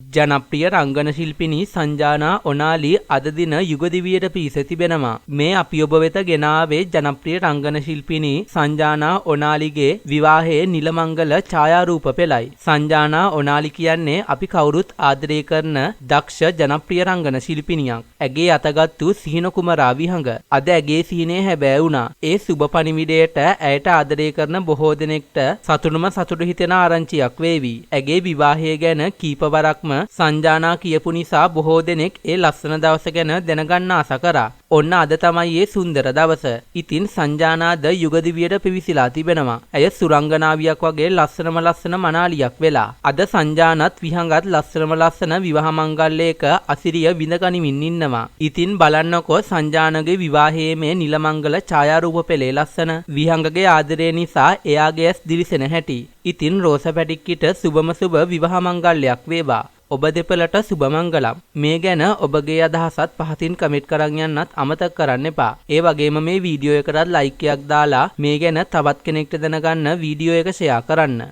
ජනප්‍රිය රංගන ශිල්පිනී සංජානා ඔනාලි අද දින යුගදිවියට පිවිස තිබෙනවා. මේ අපි ඔබ වෙත ගෙනාවේ ජනප්‍රිය රංගන ශිල්පිනී සංජානා ඔනාලිගේ විවාහයේ නිලමංගල ඡායාරූප පෙළයි. සංජානා ඔනාලි කියන්නේ අපි කවුරුත් ආදරය කරන දක්ෂ ජනප්‍රිය රංගන ශිල්පිනියක්. ඇගේ අතගත්තු සිහින කුමරා විහඟ අද ඇගේ සිහිනේ හැබෑ වුණා. ඒ සුබ පණිවිඩයට ඇයට ආදරය කරන බොහෝ දෙනෙක්ට සතුටුම සතුටු හිතෙන ආරංචියක් වේවි. ඇගේ විවාහය ගැන කීපවරක්ම සංජානා කියපු නිසා බොහෝ දෙනෙක් ඒ ලස්සන දවස ගැන දැනගන්න ආස කරා. ඔන්න අද තමයි ඒ සුන්දර දවස. ඉතින් සංජානාද යුගදිවියට පිවිසිලා තිබෙනවා. ඇය සුරංගනාවියක් වගේ ලස්සන මනාලියක් වෙලා. අද සංජානත් විහඟත් ලස්සන විවාහ මංගල්‍යයක අසිරිය විඳගනිමින් ඉන්නවා. ඉතින් බලන්නකෝ සංජානගේ විවාහයේ මේ නිලමංගල ඡායාරූප පෙළේ ලස්සන. විහඟගේ ආදරය නිසා එයාගේ ඇස් දිලිසෙන හැටි. ඉතින් රෝස පැටික්කිට සුබම සුබ විවාහ මංගල්‍යයක් වේවා. ඔබ දෙපළට සුබ මංගලම්. මේ ගැන ඔබගේ අදහසත් පහතින් කමෙන්ට් කරන් යන්නත් අමතක කරන්න එපා. ඒ වගේම මේ වීඩියෝ එකටත් ලයික් එකක් දාලා මේ ගැන තවත් කෙනෙක්ට දැනගන්න වීඩියෝ එක ෂෙයා කරන්න.